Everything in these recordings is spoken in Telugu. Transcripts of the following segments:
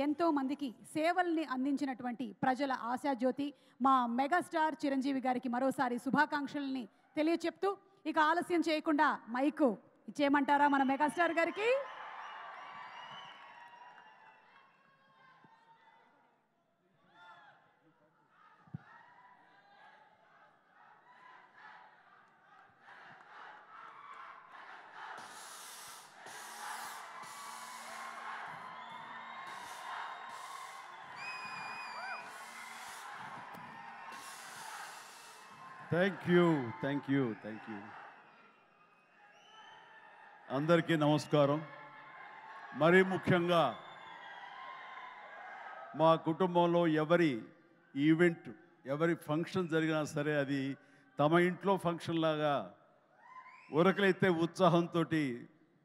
ఎంతో మందికి సేవల్ని అందించినటువంటి ప్రజల ఆశాజ్యోతి మా మెగాస్టార్ చిరంజీవి గారికి మరోసారి శుభాకాంక్షల్ని తెలియచెప్తూ ఇక ఆలస్యం చేయకుండా మైకు ఇచ్చేయమంటారా మన మెగాస్టార్ గారికి? Thank you. అందరికీ నమస్కారం. మరీ ముఖ్యంగా మా కుటుంబంలో ఎవరి ఈవెంట్, ఎవరి ఫంక్షన్ జరిగినా సరే అది తమ ఇంట్లో ఫంక్షన్ లాగా ఉరకలైతే ఉత్సాహంతో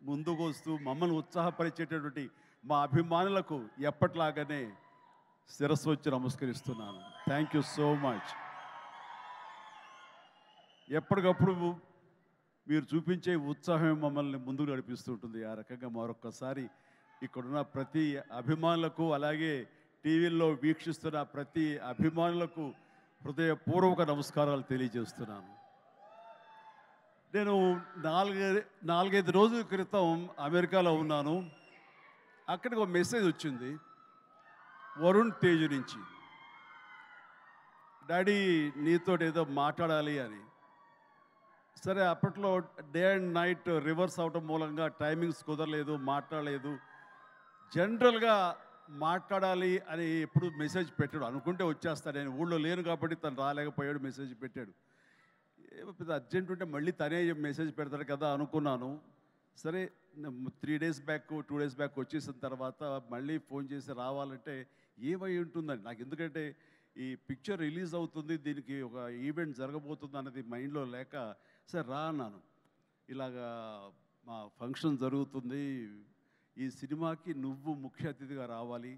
ముందుకు వస్తూ మమ్మల్ని ఉత్సాహపరిచేటటువంటి మా అభిమానులకు ఎప్పట్లాగానే శిరస్సు వచ్చి నమస్కరిస్తున్నాను. Thank you so much. ఎప్పటికప్పుడు మీరు చూపించే ఉత్సాహం మమ్మల్ని ముందుకు నడిపిస్తుంటుంది. ఆ రకంగా మరొక్కసారి ఇక్కడున్న ప్రతి అభిమానులకు, అలాగే టీవీల్లో వీక్షిస్తున్న ప్రతి అభిమానులకు హృదయపూర్వక నమస్కారాలు తెలియజేస్తున్నాను. నేను నాలుగైదు రోజుల క్రితం అమెరికాలో ఉన్నాను. అక్కడికి ఒక మెసేజ్ వచ్చింది వరుణ్ తేజ్ నుంచి. డాడీ నీతో ఏదో మాట్లాడాలి అని. సరే, అప్పట్లో డే అండ్ నైట్ రివర్స్ అవటం మూలంగా టైమింగ్స్ కుదరలేదు, మాట్లాడలేదు. జనరల్గా మాట్లాడాలి అని ఎప్పుడు మెసేజ్ పెట్టాడు. అనుకుంటే వచ్చేస్తాడు. నేను ఊళ్ళో లేను కాబట్టి తను రాలేకపోయాడు, మెసేజ్ పెట్టాడు. పెద్ద అర్జెంట్ ఉంటే మళ్ళీ తనే మెసేజ్ పెడతాడు కదా అనుకున్నాను. సరే, 3 days బ్యాక్ 2 days బ్యాక్ వచ్చేసిన తర్వాత మళ్ళీ ఫోన్ చేసి రావాలంటే ఏమై ఉంటుందని నాకు, ఎందుకంటే ఈ పిక్చర్ రిలీజ్ అవుతుంది, దీనికి ఒక ఈవెంట్ జరగబోతుంది అన్నది మైండ్లో లేక సరే రా అన్నాను. ఇలాగా మా ఫంక్షన్ జరుగుతుంది, ఈ సినిమాకి నువ్వు ముఖ్య అతిథిగా రావాలి.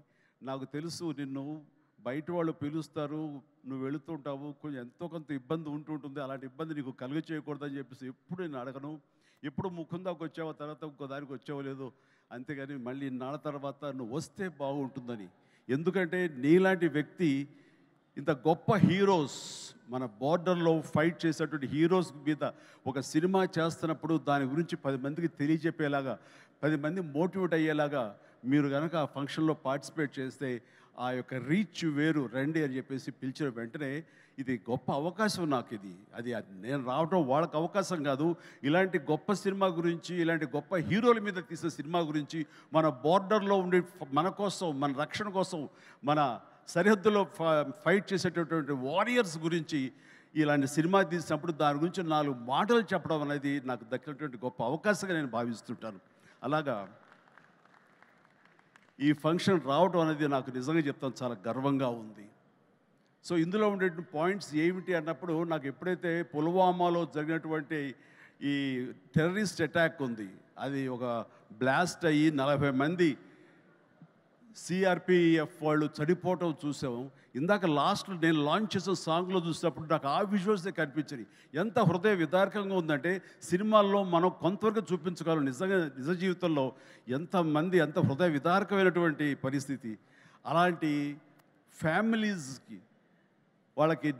నాకు తెలుసు నిన్ను బయట వాళ్ళు పిలుస్తారు, నువ్వు వెళుతుంటావు, కొంచెం ఎంతో కొంత ఇబ్బంది ఉంటుంటుంది, అలాంటి ఇబ్బంది నీకు కలుగ చేయకూడదని చెప్పేసి ఎప్పుడు నేను అడగను. ఎప్పుడు ముకుందాకు వచ్చావో తర్వాత ఇంకో దానికి వచ్చావో లేదో, అంతేగాని మళ్ళీ నాన్న తర్వాత నువ్వు వస్తే బాగుంటుందని. ఎందుకంటే నీలాంటి వ్యక్తి, ఇంత గొప్ప హీరోస్, మన బార్డర్లో ఫైట్ చేసేటువంటి హీరోస్ మీద ఒక సినిమా చేస్తున్నప్పుడు దాని గురించి 10 మందికి తెలియజెప్పేలాగా, 10 మంది మోటివేట్ అయ్యేలాగా మీరు కనుక ఆ ఫంక్షన్లో పార్టిసిపేట్ చేస్తే ఆ యొక్క రీచ్ వేరు. రండి అని చెప్పేసి పిలిచిన వెంటనే ఇది గొప్ప అవకాశం నాకు. అది నేను రావడం వాళ్ళకి అవకాశం కాదు. ఇలాంటి గొప్ప సినిమా గురించి, ఇలాంటి గొప్ప హీరోల మీద తీసే సినిమా గురించి, మన బార్డర్లో ఉండే మన కోసం, మన రక్షణ కోసం, మన సరిహద్దులో ఫైట్ చేసేటటువంటి వారియర్స్ గురించి ఇలాంటి సినిమా తీసినప్పుడు దాని గురించి 4 మాటలు చెప్పడం అనేది నాకు దక్కినటువంటి గొప్ప అవకాశంగా నేను భావిస్తుంటాను. అలాగా ఈ ఫంక్షన్ రావడం అనేది నాకు నిజంగా చెప్తాను చాలా గర్వంగా ఉంది. సో ఇందులో ఉండే పాయింట్స్ ఏమిటి అన్నప్పుడు, నాకు ఎప్పుడైతే పుల్వామాలో జరిగినటువంటి ఈ టెర్రరిస్ట్ అటాక్ ఉంది, అది ఒక బ్లాస్ట్ అయ్యి 40 మంది సిఆర్పిఎఫ్ వాళ్ళు చనిపోవటం చూసాము. ఇందాక లాస్ట్లో నేను లాంచ్ చేసిన సాంగ్లో చూసినప్పుడు నాకు ఆ విజువల్సే కనిపించాయి. ఎంత హృదయ విదారకంగా ఉందంటే, సినిమాల్లో మనం కొంతవరకు చూపించగలం, నిజంగా నిజ జీవితంలో ఎంతమంది ఎంత హృదయ విదారకమైనటువంటి పరిస్థితి. అలాంటి ఫ్యామిలీస్కి, వాళ్ళకి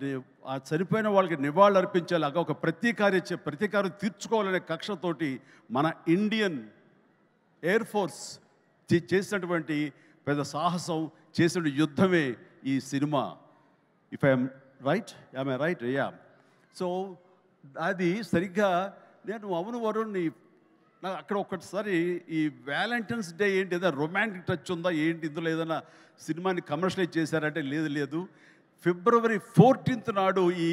ఆ చనిపోయిన వాళ్ళకి నివాళులు అర్పించేలాగా ఒక ప్రతీకారం తీర్చుకోవాలనే కక్షతోటి మన ఇండియన్ ఎయిర్ ఫోర్స్ చేసినటువంటి పెద్ద సాహసం, చేసిన యుద్ధమే ఈ cinema. If I'm right? Yeah. So అది సరిగ్గా నేను అవును వరుణ్, నాకు అక్కడ ఒక్కసారి ఈ వ్యాలంటైన్స్ డే ఏంటి, ఏదైనా రొమాంటిక్ టచ్ ఉందా ఏంటి, ఇందులో ఏదైనా సినిమాని కమర్షియలైజ్ చేశారంటే లేదు. February 14th నాడు ఈ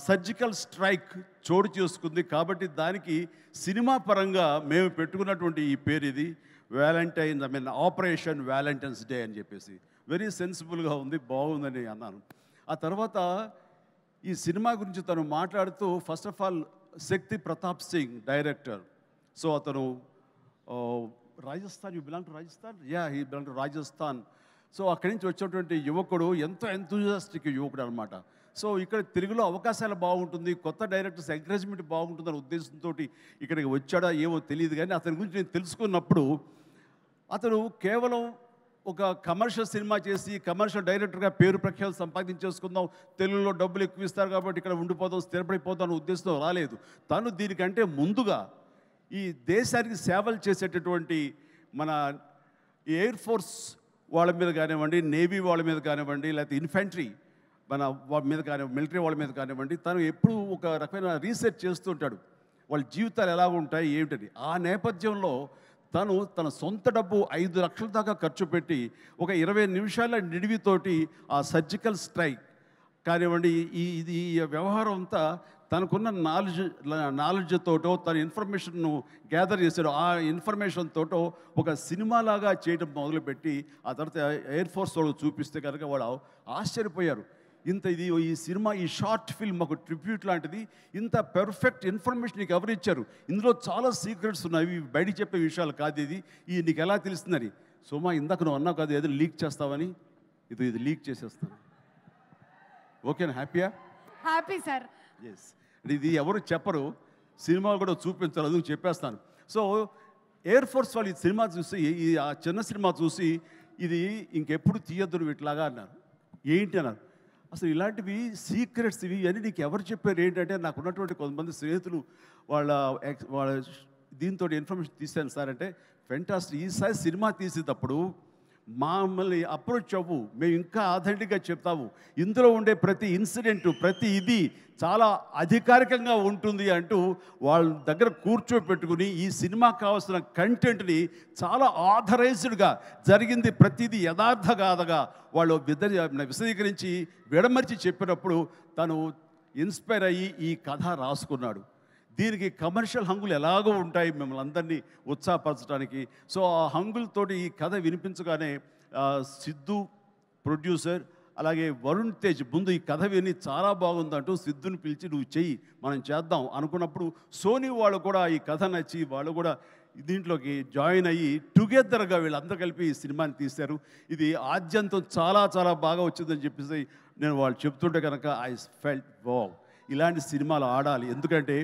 సర్జికల్ స్ట్రైక్ చోటు చేసుకుంది. కాబట్టి దానికి సినిమా పరంగా మేము పెట్టుకున్నటువంటి ఈ పేరు ఇది ఆపరేషన్ వ్యాలంటైన్స్ డే అని చెప్పేసి. వెరీ సెన్సిబుల్గా ఉంది, బాగుందని అన్నాను. ఆ తర్వాత ఈ సినిమా గురించి తను మాట్లాడుతూ, first of all Shakti Pratap Singh director. So అతను Rajasthan, you belong to Rajasthan? Yeah, he belong to Rajasthan. So అక్కడి నుంచి వచ్చినటువంటి యువకుడు, ఎంతో ఎంతూజియాస్టిక్ యువకుడు అనమాట. సో ఇక్కడ తెలుగులో అవకాశాలు బాగుంటుంది, కొత్త డైరెక్టర్స్ ఎంకరేజ్మెంట్ బాగుంటుందనే ఉద్దేశంతో ఇక్కడికి వచ్చాడా ఏమో తెలియదు. కానీ అతని గురించి నేను తెలుసుకున్నప్పుడు, అతను కేవలం ఒక కమర్షియల్ సినిమా చేసి కమర్షియల్ డైరెక్టర్గా పేరు ప్రఖ్యాలు సంపాదించేసుకుందాం, తెలుగులో డబ్బులు ఎక్కువ ఇస్తారు కాబట్టి ఇక్కడ ఉండిపోదాం, స్థిరపడిపోదాం అనే ఉద్దేశంతో రాలేదు. తను దీనికంటే ముందుగా ఈ దేశానికి సేవలు చేసేటటువంటి మన ఎయిర్ ఫోర్స్ వాళ్ళ మీద కానివ్వండి, నేవీ వాళ్ళ మీద కానివ్వండి, లేకపోతే ఇన్ఫెంట్రీ మన వాళ్ళ మీద కానివ్వండి, మిలిటరీ వాళ్ళ మీద కానివ్వండి, తను ఎప్పుడూ ఒక రకమైన రీసెర్చ్ చేస్తుంటాడు, వాళ్ళ జీవితాలు ఎలా ఉంటాయి ఏమిటని. ఆ నేపథ్యంలో తను తన సొంత డబ్బు 5 లక్షల దాకా ఖర్చు పెట్టి ఒక 20 నిమిషాల నిడివితోటి ఆ సర్జికల్ స్ట్రైక్ కానివ్వండి, ఈ వ్యవహారం అంతా తనకున్న నాలెడ్జ్ తోటో తన ఇన్ఫర్మేషన్ను గ్యాదర్ చేశాడు. ఆ ఇన్ఫర్మేషన్ తోటో ఒక సినిమాలాగా చేయడం మొదలుపెట్టి ఆ తర్వాత ఎయిర్ ఫోర్స్ వాళ్ళు చూపిస్తే కనుక వాళ్ళు ఆశ్చర్యపోయారు. ఈ సినిమా, ఈ షార్ట్ ఫిల్మ్ ఒక ట్రిబ్యూట్ లాంటిది, ఇంత పెర్ఫెక్ట్ ఇన్ఫర్మేషన్ నీకు ఎవరు ఇచ్చారు, ఇందులో చాలా సీక్రెట్స్ ఉన్నాయి, బయట చెప్పే విషయాలు కాదు, ఇది నీకు ఎలా తెలుస్తుందని. సుమా ఇందాక నువ్వు అన్నావు కాదు ఏదో లీక్ చేస్తావని, ఇది లీక్ చేసేస్తాను. ఓకేనా? హ్యాపీయా? Happy sir. ఎస్, ఇది ఎవరు చెప్పరు, సినిమా కూడా చూపించారు, అందుకు చెప్పేస్తాను. సో ఎయిర్ ఫోర్స్ వాళ్ళు ఈ సినిమా చూసి, ఆ చిన్న సినిమా చూసి ఇది ఇంకెప్పుడు తీయద్దు నువ్వు ఇట్లాగా అన్నారు. ఏంటి అన్నారు. అసలు ఇలాంటివి సీక్రెట్స్ ఇవన్నీ నీకు ఎవరు చెప్పారు ఏంటంటే, నాకు ఉన్నటువంటి కొంతమంది స్నేహితులు వాళ్ళ దీంతో ఇన్ఫర్మేషన్ తీశాను సార్ అంటే, ఫెంటాస్టిక్, ఈసారి సినిమా తీసేటప్పుడు మమ్మల్ని అప్రోచ్ అవ్వు, మేము ఇంకా ఆథెంటిక్గా చెప్తాము, ఇందులో ఉండే ప్రతి ఇన్సిడెంటు ప్రతి ఇది చాలా అధికారికంగా ఉంటుంది అంటూ వాళ్ళ దగ్గర కూర్చోపెట్టుకుని ఈ సినిమాకి కావాల్సిన కంటెంట్ని చాలా ఆథరైజ్డ్గా జరిగింది ప్రతిదీ యథార్థగాథగా వాళ్ళు విశదీకరించి విడమర్చి చెప్పినప్పుడు తను ఇన్స్పైర్ అయ్యి ఈ కథ రాసుకున్నాడు. దీనికి కమర్షియల్ హంగులు ఎలాగో ఉంటాయి మిమ్మల్ని అందరినీ ఉత్సాహపరచడానికి. సో ఆ హంగులతోటి ఈ కథ వినిపించగానే సిద్ధు ప్రొడ్యూసర్ అలాగే వరుణ్ తేజ్ ముందు ఈ కథ విని చాలా బాగుందంటూ సిద్ధుని పిలిచి నువ్వు చెయ్యి మనం చేద్దాం అనుకున్నప్పుడు సోనీ వాళ్ళు కూడా ఈ కథ నచ్చి వాళ్ళు కూడా దీంట్లోకి జాయిన్ అయ్యి టుగెదర్గా వీళ్ళందరూ కలిపి ఈ సినిమాని తీశారు. ఇది ఆద్యంతం చాలా చాలా బాగా వచ్చిందని చెప్పేసి నేను వాళ్ళు చెప్తుంటే కనుక ఐ ఫెల్ట్ వావ్, ఇలాంటి సినిమాలు ఆడాలి. ఎందుకంటే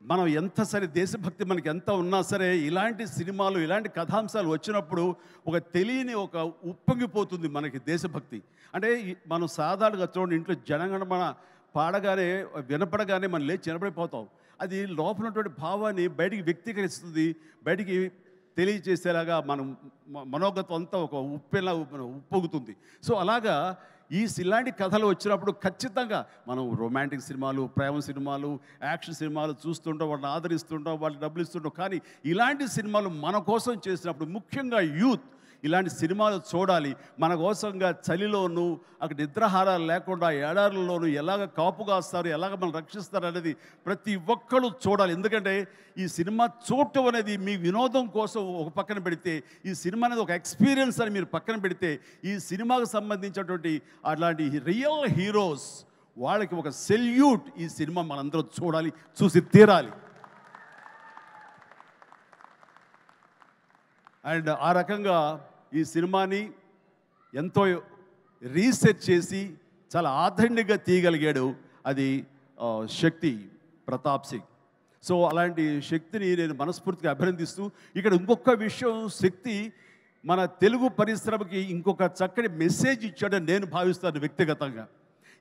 మనం ఎంత సరే దేశభక్తి మనకి ఎంత ఉన్నా సరే ఇలాంటి సినిమాలు ఇలాంటి కథాంశాలు వచ్చినప్పుడు ఒక తెలియని ఒక ఉప్పొంగిపోతుంది మనకి దేశభక్తి. అంటే మనం సాధారణంగా చూడండి, ఇంట్లో జనగణమన పాడగానే వినపడగానే మనం లేచి నిలబడిపోతాం. అది లోపల ఉన్నటువంటి భావాన్ని బయటికి వ్యక్తీకరిస్తుంది, బయటికి తెలియజేసేలాగా మనం మనోగతం అంతా ఒక ఉప్పెలా ఉప్పొంగుతుంది. సో అలాగా ఇలాంటి కథలు వచ్చినప్పుడు ఖచ్చితంగా మనం రొమాంటిక్ సినిమాలు, ప్రేమ సినిమాలు, యాక్షన్ సినిమాలు చూస్తుంటాం, వాళ్ళని ఆదరిస్తుంటాం, వాళ్ళకి డబ్బులు ఇస్తుంటాం. కానీ ఇలాంటి సినిమాలు మన కోసం చేసినప్పుడు ముఖ్యంగా యూత్ ఇలాంటి సినిమాలు చూడాలి. మన కోసంగా చలిలోనూ అక్కడ నిద్రాహారాలు లేకుండా ఏడారుల్లోనూ ఎలాగ కాపు కాస్తారు, ఎలాగ మనం రక్షిస్తారు అనేది ప్రతి ఒక్కరు చూడాలి. ఎందుకంటే ఈ సినిమా చూడటం అనేది మీ వినోదం కోసం ఒక పక్కన పెడితే, ఈ సినిమా అనేది ఒక ఎక్స్పీరియన్స్ అని మీరు పక్కన పెడితే, ఈ సినిమాకు సంబంధించినటువంటి అలాంటి రియల్ హీరోస్ వాళ్ళకి ఒక సెల్యూట్. ఈ సినిమా మనందరూ చూడాలి, చూసి తీరాలి. అండ్ ఆ రకంగా ఈ సినిమాని ఎంతో రీసెర్చ్ చేసి చాలా ఆథెంటిక్గా తీయగలిగాడు అది శక్తి ప్రతాప్ సింగ్. సో అలాంటి శక్తిని నేను మనస్ఫూర్తిగా అభినందిస్తూ, ఇక్కడ ఇంకొక విషయం, శక్తి మన తెలుగు పరిశ్రమకి ఇంకొక చక్కటి మెసేజ్ ఇచ్చాడని నేను భావిస్తాను వ్యక్తిగతంగా.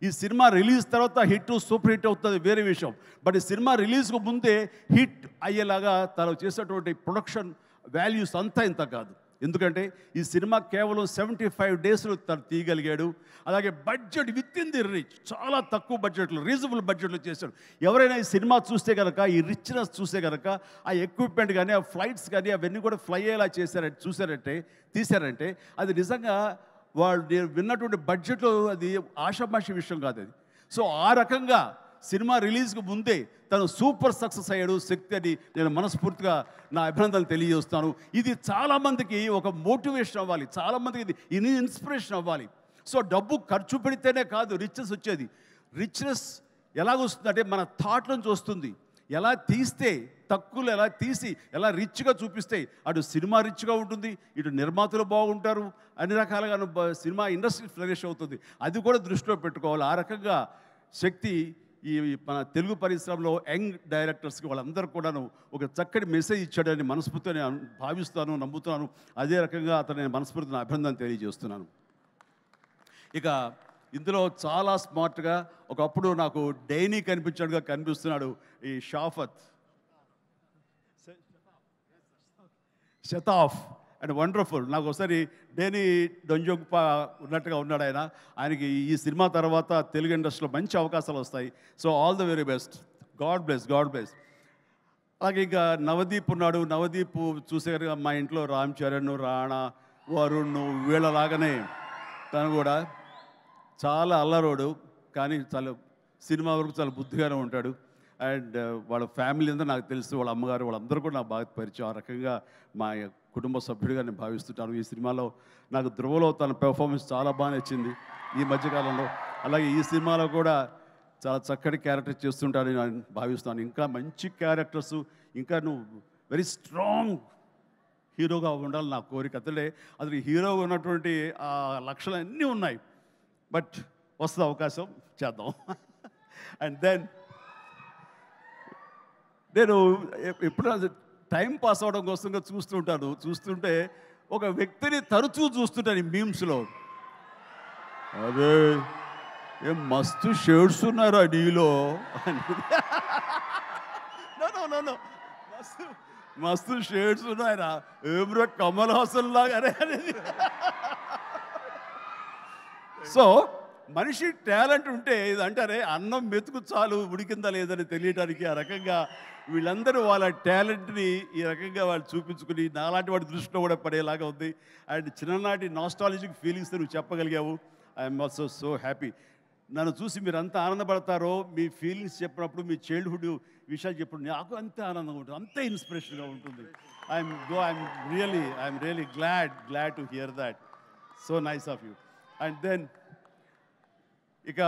ఈ సినిమా రిలీజ్ తర్వాత హిట్ సూపర్ హిట్ అవుతుంది వేరే విషయం, బట్ ఈ సినిమా రిలీజ్కు ముందే హిట్ అయ్యేలాగా తను చేసేటువంటి ప్రొడక్షన్ వాల్యూస్ అంతా ఇంత కాదు. ఎందుకంటే ఈ సినిమా కేవలం 75 డేస్లో తను తీయగలిగాడు. అలాగే budget with in the rich, చాలా తక్కువ బడ్జెట్లో, రీజనబుల్ బడ్జెట్లో చేశాడు. ఎవరైనా ఈ సినిమా చూస్తే కనుక, ఈ రిచ్నెస్ చూస్తే కనుక, ఆ ఎక్విప్మెంట్ కానీ ఆ ఫ్లైట్స్ కానీ అవన్నీ కూడా ఫ్లై అయ్యేలా తీశారంటే అది నిజంగా వాళ్ళు విన్నటువంటి బడ్జెట్లో అది ఆషామాషి విషయం కాదు అది. సో ఆ రకంగా సినిమా రిలీజ్కి ముందే తను సూపర్ సక్సెస్ అయ్యాడు శక్తి అని నేను మనస్ఫూర్తిగా నా అభినందనలు తెలియజేస్తాను. ఇది చాలామందికి ఒక మోటివేషన్ అవ్వాలి, చాలామందికి ఇది ఇన్స్పిరేషన్ అవ్వాలి. సో డబ్బు ఖర్చు పెడితేనే కాదు రిచ్నెస్ వచ్చేది. రిచ్నెస్ ఎలాగొస్తుందంటే మన థాట్ నుంచి వస్తుంది. ఎలా తీస్తే, తక్కువలో ఎలా తీసి ఎలా రిచ్గా చూపిస్తే అటు సినిమా రిచ్గా ఉంటుంది, ఇటు నిర్మాతలు బాగుంటారు, అన్ని రకాలుగా సినిమా ఇండస్ట్రీ ఫ్లరిష్ అవుతుంది. అది కూడా దృష్టిలో పెట్టుకోవాలి. ఆ రకంగా శక్తి ఈ మన తెలుగు పరిశ్రమలో యంగ్ డైరెక్టర్స్కి వాళ్ళందరూ కూడాను ఒక చక్కటి మెసేజ్ ఇచ్చాడని మనస్ఫూర్తిగా నేను భావిస్తాను, నమ్ముతున్నాను. అదే రకంగా అతను నేను మనస్ఫూర్తిని అభినందన తెలియజేస్తున్నాను. ఇక ఇందులో చాలా స్మార్ట్గా ఒకప్పుడు నాకు డైనీ కనిపించాడుగా కనిపిస్తున్నాడు ఈ షాఫత్ షతాఫ్ అండ్ వండర్ఫుల్. నాకు ఒకసారి డేనీ డొంజోగ్పా ఉన్నట్టుగా ఉన్నాడు ఆయన. ఆయనకి ఈ సినిమా తర్వాత తెలుగు ఇండస్ట్రీలో మంచి అవకాశాలు వస్తాయి. So all the very best. God bless, God bless. అలాగే ఇంకా నవదీప్ ఉన్నాడు. నవదీప్ చూసేగా మా ఇంట్లో రామ్ చరణ్, రాణా, వరుణ్ వీళ్ళలాగానే తను కూడా చాలా అల్లరోడు, కానీ చాలా సినిమా వరకు చాలా బుద్ధిగానే ఉంటాడు. అండ్ వాళ్ళ ఫ్యామిలీ అంతా నాకు తెలుసు, వాళ్ళ అమ్మగారు వాళ్ళందరూ కూడా నాకు బాగా పరిచయం. ఆ రకంగా మా కుటుంబ సభ్యుడిగా నేను భావిస్తుంటాను. ఈ సినిమాలో నాకు ధ్రువలో తన పెర్ఫార్మెన్స్ చాలా బాగా నచ్చింది ఈ మధ్యకాలంలో. అలాగే ఈ సినిమాలో కూడా చాలా చక్కటి క్యారెక్టర్ చేస్తుంటాను నేను భావిస్తాను. ఇంకా మంచి క్యారెక్టర్స్, ఇంకా నువ్వు వెరీ స్ట్రాంగ్ హీరోగా ఉండాలి నా కోరిక. అతను హీరోగా ఉన్నటువంటి ఆ లక్షణాలు అన్నీ ఉన్నాయి. బట్ వస్తుంది అవకాశం, చేద్దాం. అండ్ దెన్ నేను ఎప్పుడు టైం పాస్ అవడం కోసంగా చూస్తుంటే ఒక వ్యక్తిని తరచూ చూస్తుంటాను ఈ మీమ్స్లో. అరే ఏం మస్తు షేడ్స్ ఉన్నారా నీలో మస్తు షేడ్స్ ఉన్నాయరా, ఏమ్రా కమల్ హాసన్ లాగానే అనేది. సో మనిషి టాలెంట్ ఉంటే ఇది అంటారే అన్నం మెతుకు చాలు ఉడికిందా లేదని తెలియడానికి. ఆ రకంగా వీళ్ళందరూ వాళ్ళ టాలెంట్ని ఈ రకంగా వాళ్ళు చూపించుకుని నాలాంటి వాడి దృష్టిలో కూడా పడేలాగా ఉంది. అండ్ చిన్ననాటి నాస్టాలజిక్ ఫీలింగ్స్ నువ్వు చెప్పగలిగావు. I'm also so happy. నన్ను చూసి మీరు అంత ఆనందపడతారో, మీ ఫీలింగ్స్ చెప్పినప్పుడు, మీ చైల్డ్హుడ్ విషయాలు చెప్పినప్పుడు నాకు అంతే ఆనందంగా ఉంటుంది, అంతే ఇన్స్పిరేషన్గా ఉంటుంది. I'm really glad to hear that. So nice of you. And then ఇక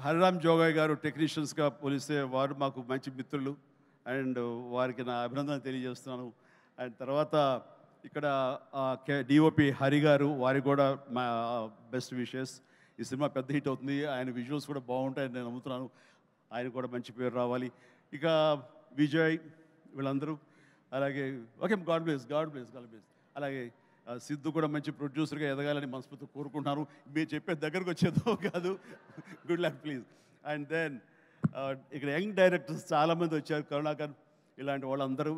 హరిరామ్ జోగయ్య గారు టెక్నీషియన్స్గా పోలిస్తే వారు మాకు మంచి మిత్రులు. అండ్ వారికి నా అభినందన తెలియజేస్తున్నాను. అండ్ తర్వాత ఇక్కడ డిఓపి హరి గారు, వారికి కూడా మా బెస్ట్ విషెస్. ఈ సినిమా పెద్ద హిట్ అవుతుంది, ఆయన విజువల్స్ కూడా బాగుంటాయని నేను నమ్ముతున్నాను. ఆయన కూడా మంచి పేరు రావాలి. ఇక విజయ్ వీళ్ళందరూ, అలాగే ఓకే గాడ్ బ్లెస్. అలాగే సిద్ధు కూడా మంచి ప్రొడ్యూసర్గా ఎదగాలని మనస్ఫూర్తిగా కోరుకుంటున్నాను. మీరు చెప్పే దగ్గరకు వచ్చేదో కాదు. Good luck please. And then ఇక్కడ యంగ్ డైరెక్టర్స్ చాలామంది వచ్చారు, కరుణాకర్ ఇలాంటి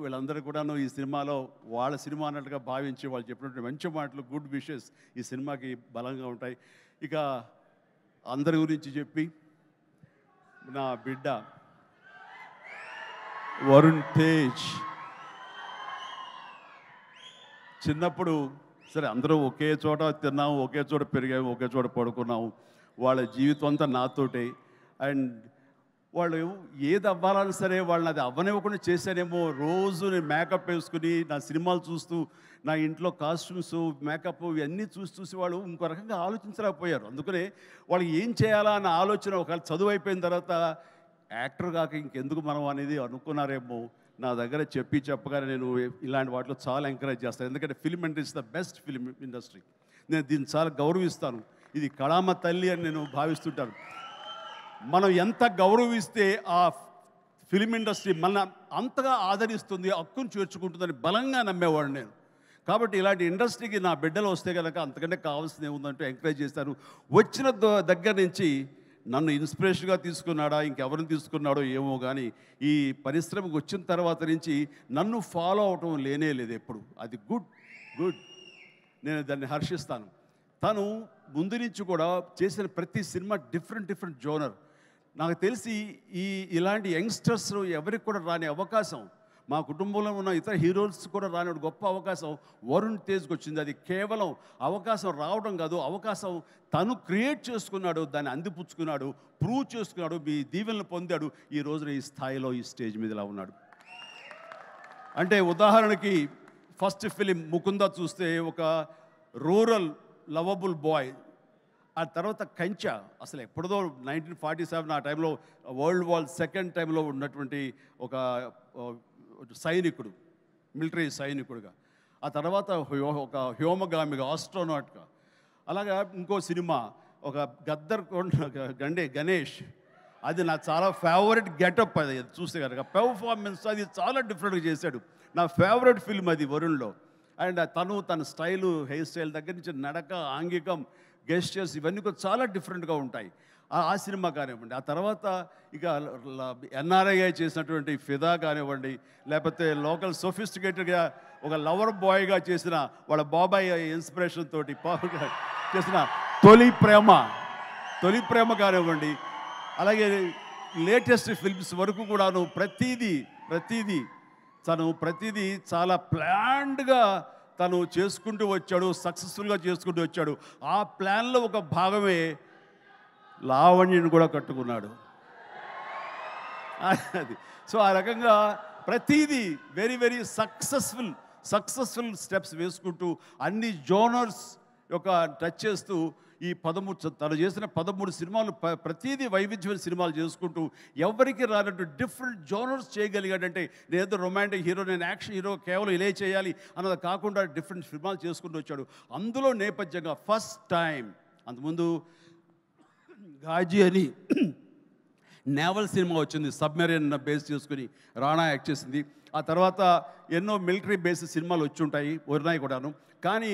వీళ్ళందరూ కూడాను ఈ సినిమాలో వాళ్ళ సినిమా అన్నట్టుగా భావించి వాళ్ళు చెప్పినటువంటి మంచి మాటలు, గుడ్ విషెస్ ఈ సినిమాకి బలంగా ఉంటాయి. ఇక అందరి గురించి చెప్పి నా బిడ్డ వరుణ్ తేజ్, చిన్నప్పుడు సరే అందరూ ఒకే చోట తిన్నాము, ఒకే చోట పెరిగాము, ఒకే చోట పడుకున్నాము. వాళ్ళ జీవితం అంతా నాతోటే. అండ్ వాళ్ళు ఏది అవ్వాలని సరే వాళ్ళని అది అవ్వనివ్వకుండా చేశానేమో. రోజు నేను మేకప్ వేసుకుని నా సినిమాలు చూస్తూ, నా ఇంట్లో కాస్ట్యూమ్స్, మేకప్ ఇవన్నీ చూసి వాళ్ళు ఇంకో రకంగా ఆలోచించలేకపోయారు. అందుకనే వాళ్ళకి ఏం చేయాలా అన్న ఆలోచన ఒకవేళ చదువు అయిపోయిన తర్వాత యాక్టర్ కాక ఇంకెందుకు మనం అనేది అనుకున్నారేమో. నా దగ్గర చెప్పగానే నేను ఇలాంటి వాటిలో చాలా ఎంకరేజ్ చేస్తాను. ఎందుకంటే film industry the best film industry. నేను దీన్ని చాలా గౌరవిస్తాను. ఇది కళామ తల్లి అని నేను భావిస్తుంటాను. మనం ఎంత గౌరవిస్తే ఆ ఫిల్మ్ ఇండస్ట్రీ మన అంతగా ఆదరిస్తుంది, హక్కును చేర్చుకుంటుందని బలంగా నమ్మేవాడు నేను. కాబట్టి ఇలాంటి ఇండస్ట్రీకి నా బిడ్డలు వస్తే కనుక అంతకంటే కావాల్సింది ఏముందంటూ ఎంకరేజ్ చేస్తాను. వచ్చిన దగ్గర నుంచి నన్ను ఇన్స్పిరేషన్గా తీసుకున్నాడా, ఇంకెవరిని తీసుకున్నాడో ఏమో కానీ ఈ పరిశ్రమకు వచ్చిన తర్వాత నుంచి నన్ను ఫాలో అవటం లేదు ఎప్పుడు. అది గుడ్. నేను దాన్ని హర్షిస్తాను. తను ముందు నుంచి కూడా చేసిన ప్రతి సినిమా డిఫరెంట్ జోనర్. నాకు తెలిసి ఇలాంటి యంగ్స్టర్స్ ఎవరికి కూడా రాని అవకాశం, మా కుటుంబంలో ఉన్న ఇతర హీరోస్ కూడా రాని గొప్ప అవకాశం వరుణ్ తేజ్కి వచ్చింది. అది కేవలం అవకాశం రావడం కాదు, అవకాశం తను క్రియేట్ చేసుకున్నాడు, దాన్ని అందిపుచ్చుకున్నాడు, ప్రూవ్ చేసుకున్నాడు, మీ దీవెనలు పొందాడు. ఈ రోజున ఈ స్థాయిలో ఈ స్టేజ్ మీద ఇలా ఉన్నాడు. అంటే ఉదాహరణకి ఫస్ట్ ఫిలిం ముకుంద చూస్తే ఒక రూరల్ లవబుల్ బాయ్. ఆ తర్వాత కంచా, అసలు ఎప్పుడుదో 1947 ఆ టైంలో వరల్డ్ వార్ సెకండ్ టైంలో ఉన్నటువంటి ఒక సైనికుడు, మిలిటరీ సైనికుడుగా. ఆ తర్వాత ఒక హ్యోమగామిగా, ఆస్ట్రోనాట్గా. అలాగా ఇంకో సినిమా ఒక గద్దర్ గణేష్ అది నాకు చాలా ఫేవరెట్ గెటప్. అది చూస్తే కనుక పెర్ఫార్మెన్స్ అది చాలా డిఫరెంట్గా చేశాడు. నా ఫేవరెట్ ఫిల్మ్ అది వరుణ్లో. అండ్ తన స్టైలు, హెయిర్ స్టైల్ దగ్గర నుంచి నడక, ఆంగికం, గెస్టర్స్ ఇవన్నీ కూడా చాలా డిఫరెంట్గా ఉంటాయి ఆ సినిమా కానివ్వండి. ఆ తర్వాత ఇక ఎన్ఆర్ఐ చేసినటువంటి ఫిదా కానివ్వండి, లేకపోతే లోకల్ సొఫిస్టికేటెడ్గా ఒక లవర్ బాయ్గా చేసిన వాళ్ళ బాబాయ్ ఇన్స్పిరేషన్ తోటి చేసిన తొలి ప్రేమ కానివ్వండి, అలాగే లేటెస్ట్ ఫిల్మ్స్ వరకు కూడాను ప్రతిదీ చాలా ప్లాన్డ్గా తను చేసుకుంటూ వచ్చాడు, సక్సెస్ఫుల్గా చేసుకుంటూ వచ్చాడు. ఆ ప్లాన్లో ఒక భాగమే లావణ్యను కూడా కట్టుకున్నాడు. అది సో ఆ రకంగా ప్రతిదీ వెరీ వెరీ సక్సెస్ఫుల్ స్టెప్స్ వేసుకుంటూ అన్ని జోనర్స్ యొక్క టచ్ చేస్తూ ఈ తను చేసిన 13 సినిమాలు ప్రతిదీ వైవిధ్యమైన సినిమాలు చేసుకుంటూ ఎవరికి రానట్టు డిఫరెంట్ జోనర్స్ చేయగలిగాడంటే, నేనేదో రొమాంటిక్ హీరో, నేను యాక్షన్ హీరో, కేవలం ఇలా చేయాలి అన్నది కాకుండా డిఫరెంట్ సినిమాలు చేసుకుంటూ వచ్చాడు. అందులో నేపథ్యంగా ఫస్ట్ టైం అంతకుముందు గాజీ అని నేవల్ సినిమా వచ్చింది, సబ్మెరీన్ బేస్ చేసుకుని రాణా యాక్ట్ చేసింది. ఆ తర్వాత ఎన్నో మిలిటరీ బేస్డ్ సినిమాలు వచ్చి ఉన్నాయి కూడాను. కానీ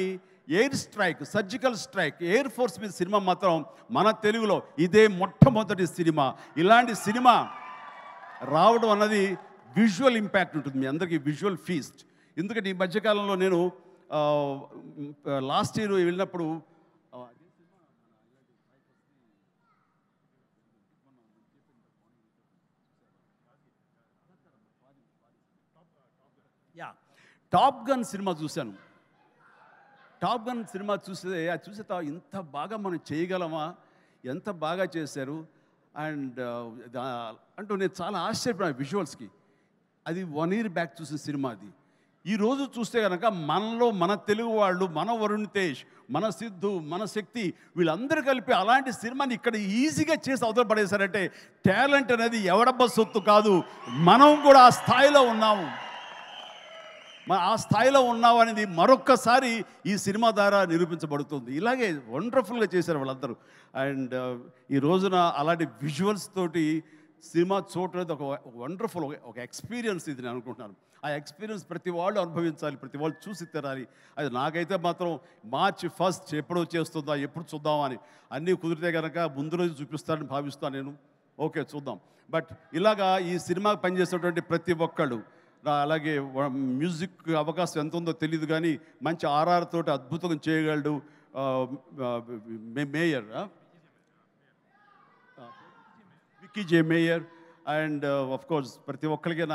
air strike, surgical strike, air force మీద సినిమా మాత్రం మన తెలుగులో ఇదే మొట్టమొదటి సినిమా. ఇలాంటి సినిమా రావడం అన్నది విజువల్ ఇంపాక్ట్ ఉంటుంది, మీ అందరికీ విజువల్ ఫీస్ట్. ఎందుకంటే ఈ మధ్యకాలంలో నేను లాస్ట్ ఇయర్ వెళ్ళినప్పుడు టాప్ గన్ సినిమా చూశాను. టాప్ గన్ సినిమా చూసే ఇంత బాగా మనం చేయగలమా, ఎంత బాగా చేశారు అండ్ అంటూ నేను చాలా ఆశ్చర్యపోయాను విజువల్స్కి. అది 1 year బ్యాక్ చూసిన సినిమా అది. ఈరోజు చూస్తే కనుక మనలో మన తెలుగు వాళ్ళు, మన వరుణ్ తేజ్, మన సిద్ధు, మన శక్తి వీళ్ళందరూ కలిపి అలాంటి సినిమాని ఇక్కడ ఈజీగా చేసి అవతల పడేశారంటే టాలెంట్ అనేది ఎవడబ్బ సొత్తు కాదు, మనం కూడా ఆ స్థాయిలో ఉన్నాము. ఆ స్థాయిలో ఉన్నావు అనేది మరొక్కసారి ఈ సినిమా ద్వారా నిరూపించబడుతుంది. ఇలాగే వండర్ఫుల్గా చేశారు వాళ్ళందరూ. అండ్ ఈ రోజున అలాంటి విజువల్స్ తోటి సినిమా చూడలేదు ఒక వండర్ఫుల్ ఒక ఎక్స్పీరియన్స్ ఇది నేను అనుకుంటున్నాను. ఆ ఎక్స్పీరియన్స్ ప్రతి వాళ్ళు అనుభవించాలి, ప్రతి వాళ్ళు చూసి తెరాలి. అది నాకైతే మాత్రం March 1st ఎప్పుడు చేస్తుందా, ఎప్పుడు చూద్దామని అన్నీ కుదిరితే కనుక ముందు రోజు చూపిస్తానని భావిస్తాను నేను. ఓకే చూద్దాం. బట్ ఇలాగా ఈ సినిమాకి పనిచేసేటువంటి ప్రతి ఒక్కళ్ళు, అలాగే మ్యూజిక్ అవకాశం ఎంత ఉందో తెలియదు కానీ మంచి ఆర్ఆర్ తోటి అద్భుతంగా చేయగలడు mayor, Vicky J mayor. And of course ప్రతి ఒక్కరికి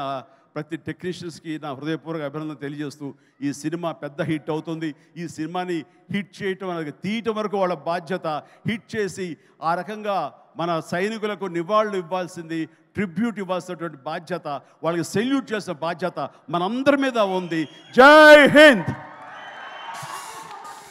ప్రతి టెక్నీషియన్స్కి నా హృదయపూర్వక అభినందన తెలియజేస్తూ ఈ సినిమా పెద్ద హిట్ అవుతుంది. ఈ సినిమాని హిట్ చేయటం అనేది తీయటం వరకు వాళ్ళ బాధ్యత. హిట్ చేసి ఆ రకంగా మన సైనికులకు నివాళులు ఇవ్వాల్సింది, ట్రిబ్యూట్ ఇవ్వాల్సినటువంటి బాధ్యత, వాళ్ళకి సెల్యూట్ చేసిన బాధ్యత మనందరి మీద ఉంది. జై హింద్.